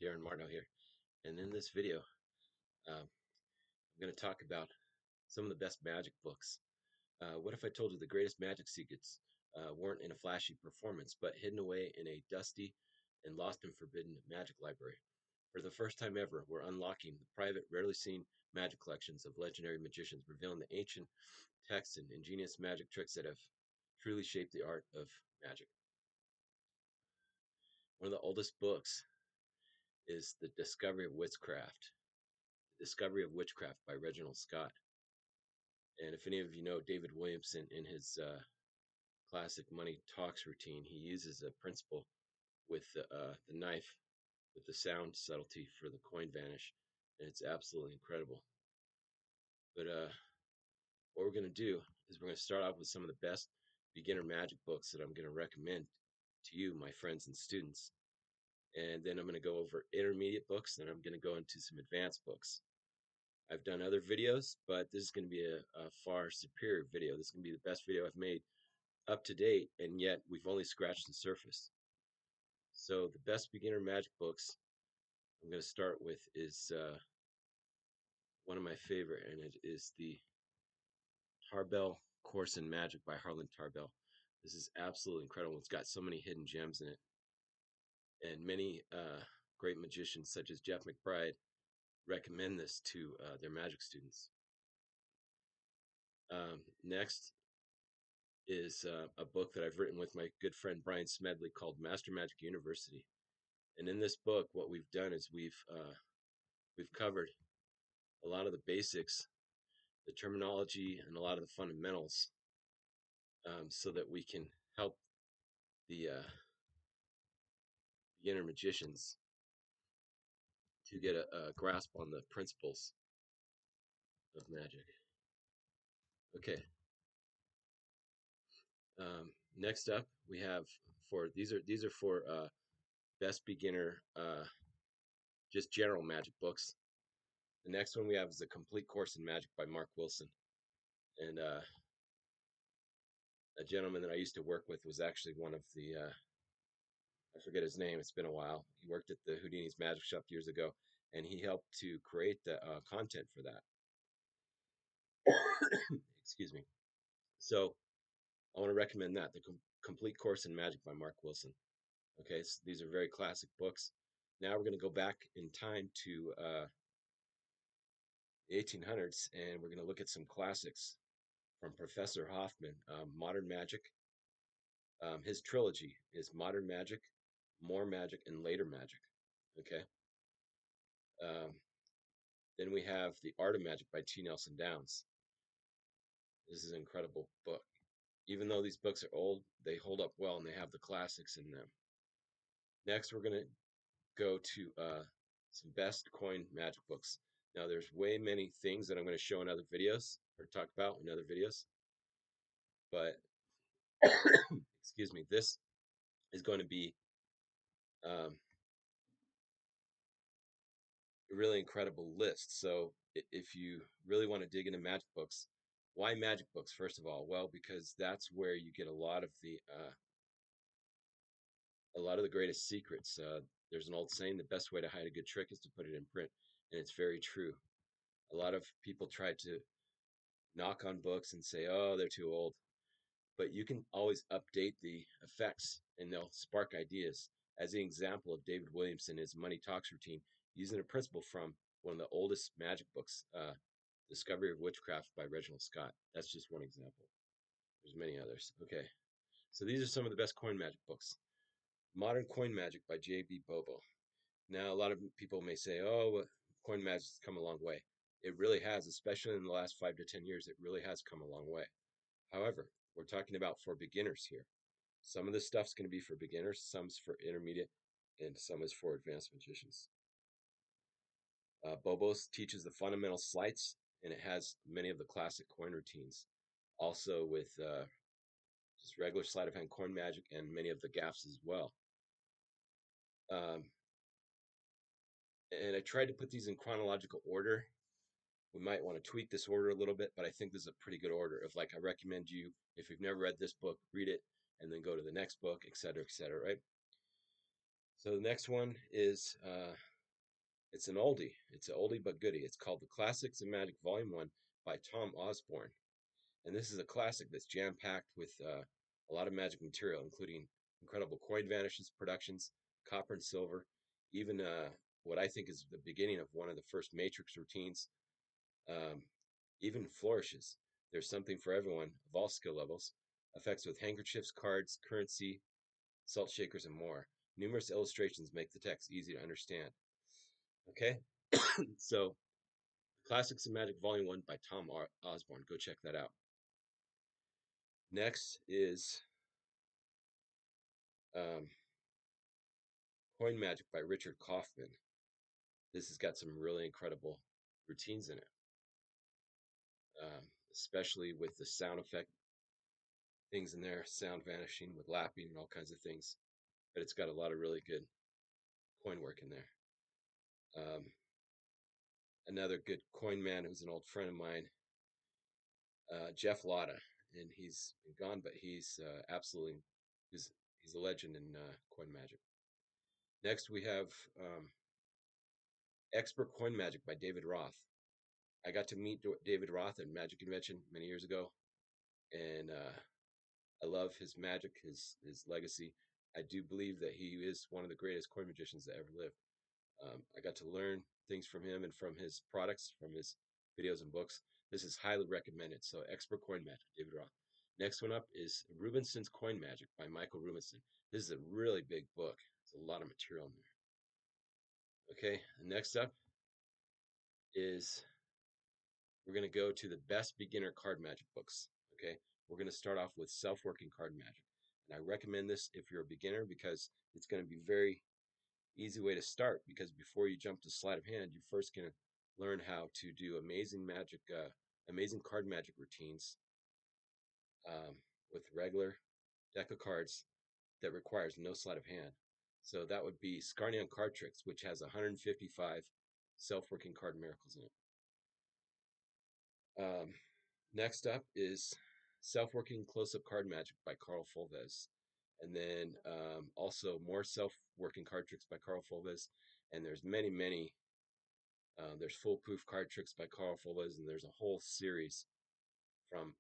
Darin Martineau here, and in this video, I'm going to talk about some of the best magic books. What if I told you the greatest magic secrets weren't in a flashy performance, but hidden away in a dusty and lost and forbidden magic library? For the first time ever, we're unlocking the private, rarely seen magic collections of legendary magicians, revealing the ancient texts and ingenious magic tricks that have truly shaped the art of magic. One of the oldest books is The Discovery of Witchcraft. Discovery of Witchcraft by Reginald Scott. And if any of you know David Williamson in his classic Money Talks routine, he uses a principle with the knife with the sound subtlety for the coin vanish, and it's absolutely incredible. But what we're going to do is we're going to start off with some of the best beginner magic books that I'm going to recommend to you, my friends and students. And then I'm going to go over intermediate books, and I'm going to go into some advanced books. I've done other videos, but this is going to be a far superior video. This is going to be the best video I've made up to date, and yet we've only scratched the surface. So the best beginner magic books I'm going to start with is one of my favorite, and it is the Tarbell Course in Magic by Harlan Tarbell. This is absolutely incredible. It's got so many hidden gems in it, and many great magicians such as Jeff McBride recommend this to their magic students. Next is a book that I've written with my good friend Brian Smedley called Master Magic University. And in this book, what we've done is we've covered a lot of the basics, the terminology, and a lot of the fundamentals, so that we can help the beginner magicians to get a grasp on the principles of magic. Okay. Next up, we have these are for best beginner, just general magic books. The next one we have is A Complete Course in Magic by Mark Wilson. And a gentleman that I used to work with was actually one of the, I forget his name, it's been a while. He worked at the Houdini's Magic Shop years ago, and he helped to create the content for that. Excuse me. So I want to recommend that, The Complete Course in Magic by Mark Wilson. Okay, so these are very classic books. Now we're going to go back in time to the 1800s, and we're going to look at some classics from Professor Hoffmann, Modern Magic. His trilogy is Modern Magic, More Magic, and Later Magic. Okay. Then we have The Art of Magic by T. Nelson Downs. This is an incredible book. Even though these books are old, they hold up well and they have the classics in them. Next, we're going to go to some best coin magic books. Now, there's way many things that I'm going to show in other videos or talk about in other videos. But, excuse me, this is going to be a really incredible list. So if you really want to dig into magic books, why magic books, first of all? Well, because that's where you get a lot of the greatest secrets. There's an old saying, the best way to hide a good trick is to put it in print, and it's very true. A lot of people try to knock on books and say, oh, they're too old, but you can always update the effects and they'll spark ideas. As the example of David Williamson, his Money Talks routine, using a principle from one of the oldest magic books, Discovery of Witchcraft by Reginald Scott. That's just one example. There's many others. Okay, so these are some of the best coin magic books. Modern Coin Magic by J.B. BOBO. Now, a lot of people may say, oh, coin magic's come a long way. It really has, especially in the last 5 to 10 years, it really has come a long way. However, we're talking about for beginners here. Some of this stuff's going to be for beginners, some's for intermediate, and some is for advanced magicians. BOBO teaches the fundamental sleights, and it has many of the classic coin routines. Also with just regular sleight of hand coin magic and many of the gaffs as well. And I tried to put these in chronological order. We might want to tweak this order a little bit, but I think this is a pretty good order. I recommend you, if you've never read this book, read it, and then go to the next book, etc., right? So the next one is It's an oldie. It's an oldie but goodie. It's called The Classics of Magic Volume 1 by Tom Osbourne. And this is a classic that's jam packed with a lot of magic material, including incredible coin vanishes productions, copper and silver, even what I think is the beginning of one of the first Matrix routines, um, even flourishes. There's something for everyone of all skill levels. Effects with handkerchiefs, cards, currency, salt shakers, and more. Numerous illustrations make the text easy to understand. Okay, so Classics of Magic Volume 1 by Tom Osborne. Go check that out. Next is um, Coin Magic by Richard Hoffmann. This has got some really incredible routines in it, especially with the sound effect things in there, sound vanishing with lapping and all kinds of things. But it's got a lot of really good coin work in there. Another good coin man who's an old friend of mine, Jeff Lotta, and he's gone, but he's absolutely he's a legend in coin magic. Next, we have Expert Coin Magic by David Roth. I got to meet David Roth at Magic Convention many years ago, and I love his magic, his legacy. I do believe that he is one of the greatest coin magicians that ever lived. I got to learn things from him and from his products, from his videos and books. This is highly recommended. So, Expert Coin Magic, David Roth. Next one up is Rubinson's Coin Magic by Michael Rubinson. This is a really big book. There's a lot of material in there. Okay, next up is we're going to go to the best beginner card magic books. Okay, we're going to start off with self-working card magic. And I recommend this if you're a beginner because it's going to be very easy way to start, because before you jump to sleight of hand, you're first going to learn how to do amazing magic, amazing card magic routines um, with regular deck of cards that requires no sleight of hand. So that would be Scarnion Card Tricks, which has 155 self-working card miracles in it. Next up is Self-Working Close-Up Card Magic by Carl Fulves. And then also more self-working card tricks by Carl Fulves. And there's many. There's Foolproof Card Tricks by Carl Fulves, and there's a whole series from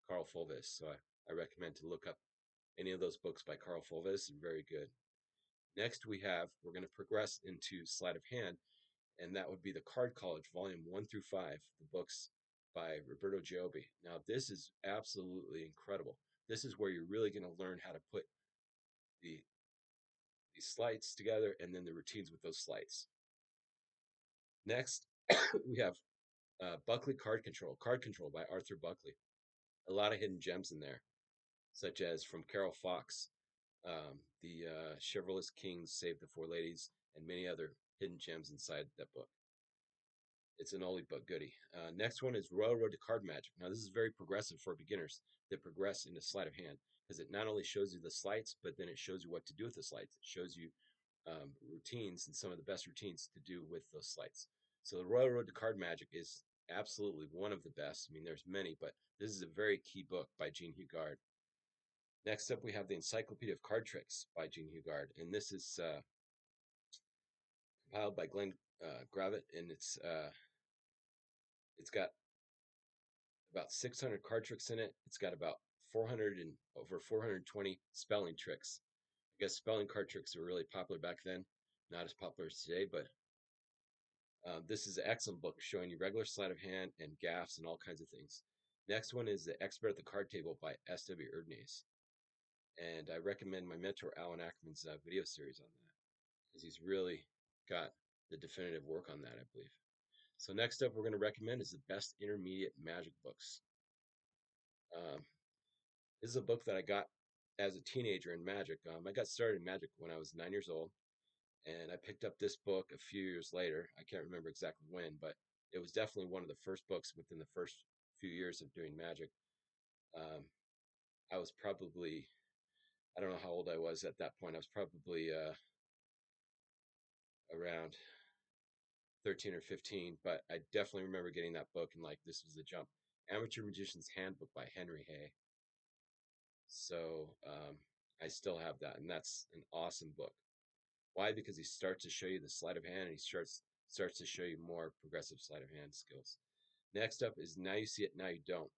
Carl Fulves. So I recommend to look up any of those books by Carl Fulves. They're very good. Next, we're going to progress into Sleight of Hand, and that would be the Card College, Volume 1 through 5, the books by Roberto Giobbi. Now, this is absolutely incredible. This is where you're really going to learn how to put the these sleights together and then the routines with those sleights. Next, we have Buckley Card Control by Arthur Buckley. A lot of hidden gems in there, such as from Carol Fox, the Chivalrous Kings Save the Four Ladies, and many other hidden gems inside that book. It's an oldie but goodie. Next one is Royal Road to Card Magic. Now, this is very progressive for beginners that progress into sleight of hand, because it not only shows you the sleights, but then it shows you what to do with the sleights. It shows you routines and some of the best routines to do with those sleights. So the Royal Road to Card Magic is absolutely one of the best. I mean, there's many, but this is a very key book by Jean Hugard. Next up, we have the Encyclopedia of Card Tricks by Jean Hugard, and this is compiled by Glenn Gravitt, and it's got about 600 card tricks in it. It's got about 400 and over 420 spelling tricks. I guess spelling card tricks were really popular back then, not as popular as today, but this is an excellent book showing you regular sleight of hand and gaffes and all kinds of things. Next one is The Expert at the Card Table by S.W. Erdnase. And I recommend my mentor Alan Ackerman's video series on that, because he's really got the definitive work on that, I believe. So next up we're going to recommend is the best intermediate magic books. This is a book that I got as a teenager in magic. I got started in magic when I was 9 years old, and I picked up this book a few years later. I can't remember exactly when, but it was definitely one of the first books within the first few years of doing magic. I was probably, I don't know how old I was at that point. I was probably around 13 or 15, but I definitely remember getting that book and like, this was the jump. Amateur Magician's Handbook by Henry Hay. So I still have that, and that's an awesome book. Why? Because he starts to show you the sleight of hand, and he starts to show you more progressive sleight of hand skills. Next up is Now You See It, Now You Don't.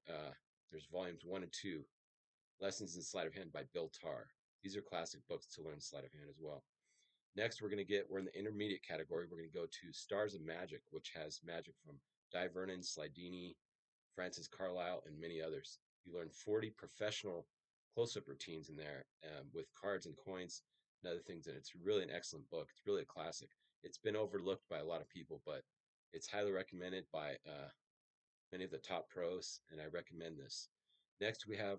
There's volumes 1 and 2, Lessons in Sleight of Hand by Bill Tarr. These are classic books to learn sleight of hand as well. Next, we're in the intermediate category. We're going to go to Stars of Magic, which has magic from Di Vernon, Slidini, Francis Carlyle, and many others. You learn 40 professional close-up routines in there with cards and coins and other things. And it's really an excellent book. It's really a classic. It's been overlooked by a lot of people, but it's highly recommended by many of the top pros, and I recommend this. Next, we have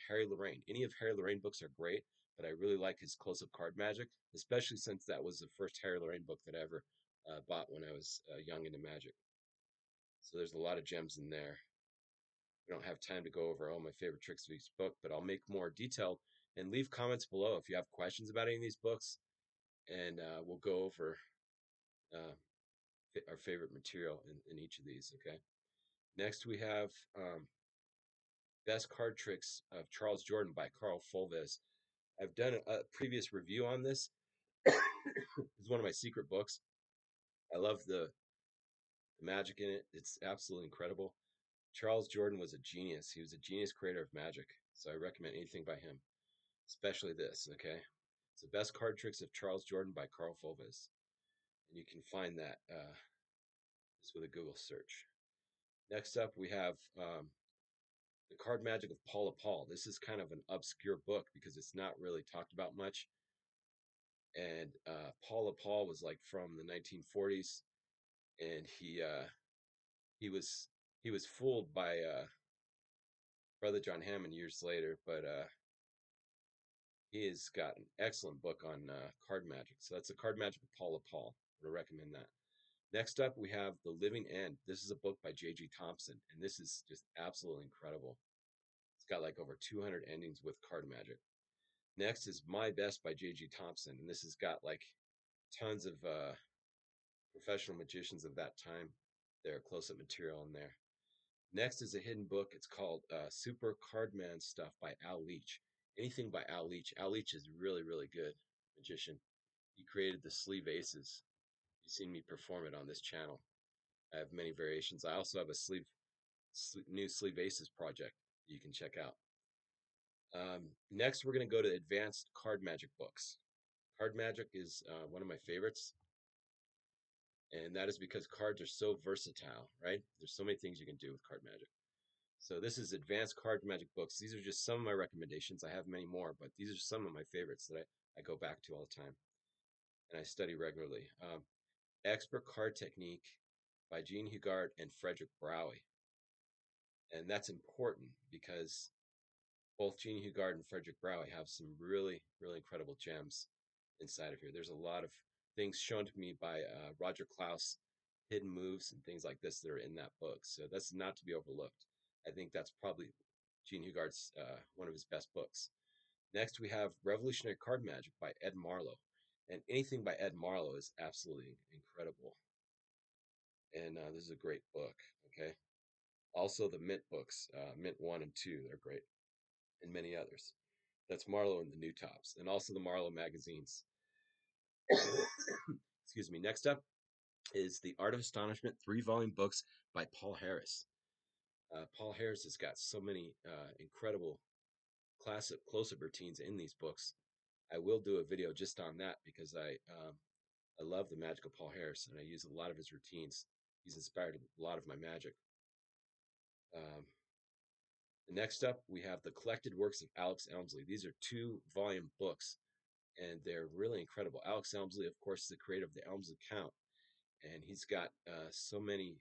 Harry Lorraine. Any of Harry Lorraine books are great, but I really like his close-up card magic, especially since that was the first Harry Lorraine book that I ever bought when I was young into magic. So there's a lot of gems in there. We don't have time to go over all my favorite tricks of each book, but I'll make more detailed, and leave comments below if you have questions about any of these books, and we'll go over uh, our favorite material in each of these, okay? Next, we have Best Card Tricks of Charles Jordan by Carl Fulves. I've done a previous review on this. It's one of my secret books. I love the magic in it. It's absolutely incredible. Charles Jordan was a genius. He was a genius creator of magic. So I recommend anything by him, especially this, okay? It's the Best Card Tricks of Charles Jordan by Carl Fulves. And you can find that just with a Google search. Next up, we have The Card Magic of Paula Paul. This is kind of an obscure book because it's not really talked about much. And Paula Paul was like from the 1940s, and he was he was fooled by Brother John Hammond years later, but he has got an excellent book on card magic. So that's The Card Magic of Paula Paul. I would recommend that. Next up, we have The Living End. This is a book by J.G. Thompson, and this is just absolutely incredible. It's got like over 200 endings with card magic. Next is My Best by J.G. Thompson, and this has got like tons of professional magicians of that time. Their close-up material in there. Next is a hidden book. It's called Super Cardman Stuff by Al Leach. Anything by Al Leach. Al Leach is really, really good magician. He created the sleeve aces. You've seen me perform it on this channel. I have many variations. I also have a new sleeve aces project you can check out. Next, we're going to go to advanced card magic books. Card magic is one of my favorites, and that is because cards are so versatile, right? There's so many things you can do with card magic. So this is advanced card magic books. These are just some of my recommendations. I have many more, but these are some of my favorites that I go back to all the time and I study regularly. Expert Card Technique by Jean Hugard and Frederick Browie. And that's important because both Jean Hugard and Frederick Browie have some really, really incredible gems inside of here. There's a lot of things shown to me by Roger Klaus, hidden moves and things like this that are in that book. So that's not to be overlooked. I think that's probably Jean Hugard's one of his best books. Next, we have Revolutionary Card Magic by Ed Marlowe. And anything by Ed Marlowe is absolutely incredible. And this is a great book, okay? Also, the Mint books, Mint 1 and 2, they're great, and many others. That's Marlowe and the New Tops, and also the Marlowe magazines. Excuse me. Next up is The Art of Astonishment, 3-volume books by Paul Harris. Paul Harris has got so many incredible classic close-up routines in these books. I will do a video just on that because I love the magic of Paul Harris, and I use a lot of his routines. He's inspired a lot of my magic. Next up, we have The Collected Works of Alex Elmsley. These are 2-volume books, and they're really incredible. Alex Elmsley, of course, is the creator of the Elmsley Count, and he's got so many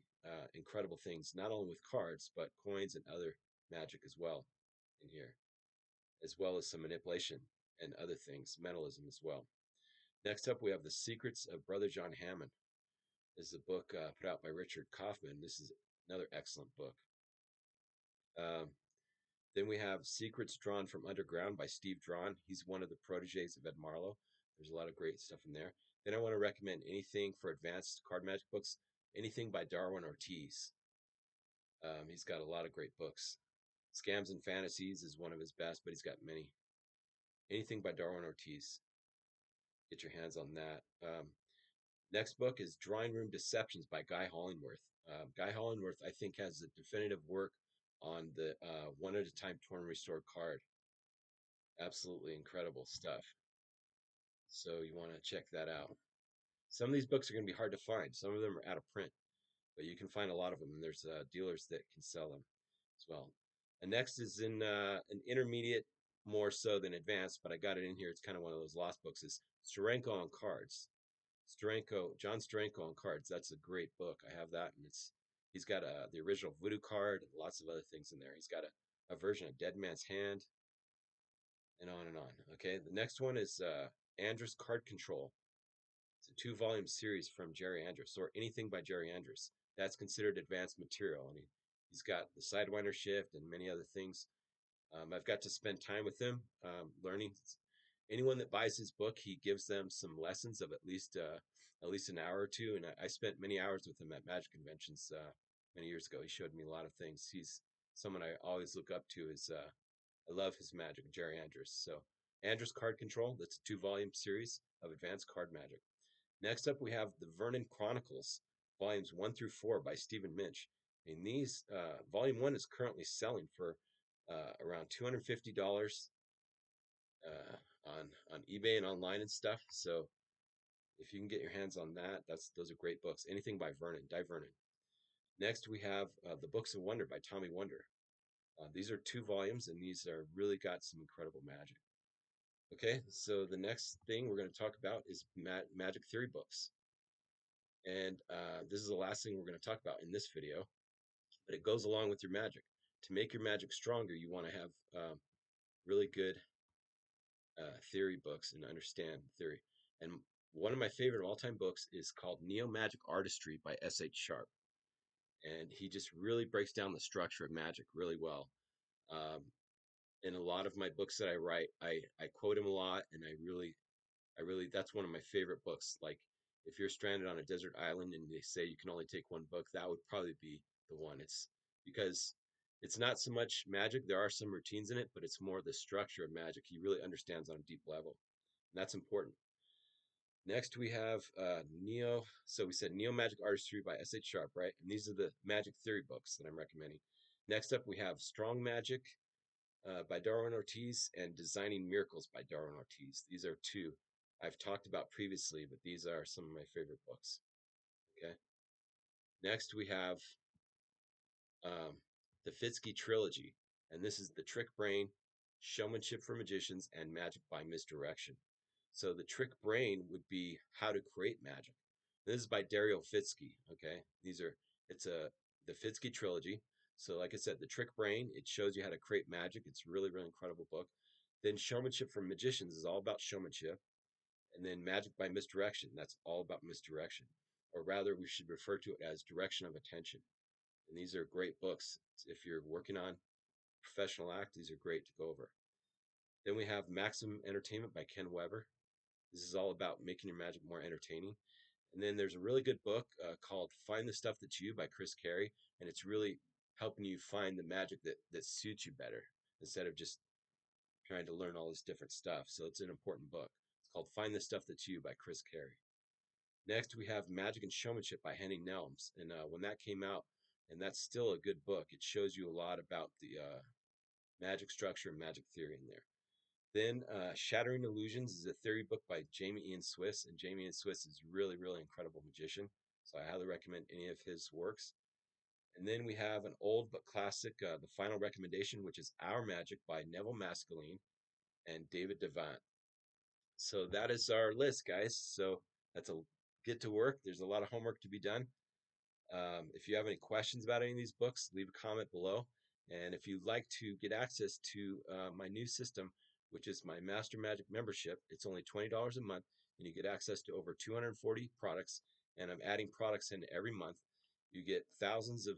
incredible things, not only with cards, but coins and other magic as well in here, as well as some manipulation and other things, mentalism as well. Next up, we have The Secrets of Brother John Hammond. This is a book put out by Richard Kaufman. This is another excellent book. Then we have Secrets Drawn from Underground by Steve Drawn. He's one of the proteges of Ed Marlowe. There's a lot of great stuff in there. Then I want to recommend anything for advanced card magic books, anything by Darwin Ortiz. He's got a lot of great books. Scams and Fantasies is one of his best, but he's got many. Anything by Darwin Ortiz. get your hands on that. Next book is Drawing Room Deceptions by Guy Hollingworth. Guy Hollingworth, I think, has a definitive work on the one at a time torn restored card. Absolutely incredible stuff. So you want to check that out. Some of these books are going to be hard to find. Some of them are out of print, but you can find a lot of them, and there's dealers that can sell them as well. And next is in an intermediate, more so than advanced, but I got it in here. It's kind of one of those lost books. Is Steranko on cards. John Steranko on cards. That's a great book. I have that, and he's got the original voodoo card and lots of other things in there. He's got a version of Dead Man's Hand, and on and on. Okay, the next one is Andrus Card Control. It's a 2-volume series from Jerry Andrus, or anything by Jerry Andrus. That's considered advanced material, and he's got the Sidewinder shift and many other things. I've got to spend time with him, learning. Anyone that buys his book, he gives them some lessons of at least an hour or two. And I spent many hours with him at magic conventions many years ago. He showed me a lot of things. He's someone I always look up to. I love his magic, Jerry Andrus. So Andrus Card Control. That's a 2-volume series of advanced card magic. Next up, we have the Vernon Chronicles, volumes 1 through 4 by Stephen Minch. And these, volume 1 is currently selling for around $250 on eBay and online and stuff. So if you can get your hands on that, those are great books. Anything by Vernon. Next, we have the Books of Wonder by Tommy Wonder. These are 2 volumes, and these are really got some incredible magic. Okay, so the next thing we're going to talk about is magic theory books. And this is the last thing we're going to talk about in this video, but it goes along with your magic. To make your magic stronger, you want to have really good theory books and understand theory. And one of my favorite of all-time books is called Neo-Magic Artistry by S.H. Sharp. And he just really breaks down the structure of magic really well. In a lot of my books that I write, I quote him a lot, and I really, that's one of my favorite books. Like, if you're stranded on a desert island and they say you can only take one book, that would probably be the one. It's because it's not so much magic. There are some routines in it, but it's more the structure of magic. He really understands on a deep level. And that's important. Next, we have Neo. So we said Neo Magic Artistry by S.H. Sharp, right? And these are the magic theory books that I'm recommending. Next up, we have Strong Magic by Darwin Ortiz and Designing Miracles by Darwin Ortiz. These are 2 I've talked about previously, but these are some of my favorite books. Okay. Next, we have the Fitzky Trilogy, and this is The Trick Brain, Showmanship for Magicians, and Magic by Misdirection. So the Trick Brain would be how to create magic. This is by Dario Fitzky. Okay, it's the Fitzky Trilogy. So like I said, The Trick Brain, it shows you how to create magic. It's really, really incredible book. Then Showmanship for Magicians is all about showmanship. And then Magic by Misdirection, that's all about misdirection. Or rather, we should refer to it as direction of attention. And these are great books. If you're working on professional act, these are great to go over. Then we have Maximum Entertainment by Ken Weber. This is all about making your magic more entertaining. And then there's a really good book called Find the Stuff That's You by Chris Carey. And it's really helping you find the magic that suits you better instead of just trying to learn all this different stuff. So it's an important book. It's called Find the Stuff That's You by Chris Carey. Next, we have Magic and Showmanship by Henning Nelms. And when that came out, and that's still a good book, it shows you a lot about the magic structure and magic theory in there. Then Shattering Illusions is a theory book by Jamie Ian Swiss, and Jamie Ian Swiss is really, really incredible magician. So I highly recommend any of his works. And then we have an old but classic, the final recommendation, which is Our Magic by Neville Mascaline and David Devant. So that is our list, guys. So that's a get to work. There's a lot of homework to be done. If you have any questions about any of these books, leave a comment below. And if you'd like to get access to my new system, which is my Master Magic membership, it's only $20 a month, and you get access to over 240 products. And I'm adding products in every month. You get thousands of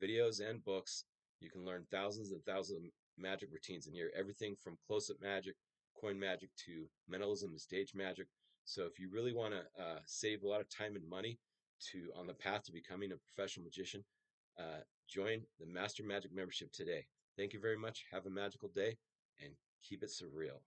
videos and books. You can learn thousands and thousands of magic routines in here. Everything from close-up magic, coin magic, to mentalism and stage magic. So if you really want to save a lot of time and money on the path to becoming a professional magician, join the Master Magic membership today. Thank you very much. Have a magical day and keep it surreal.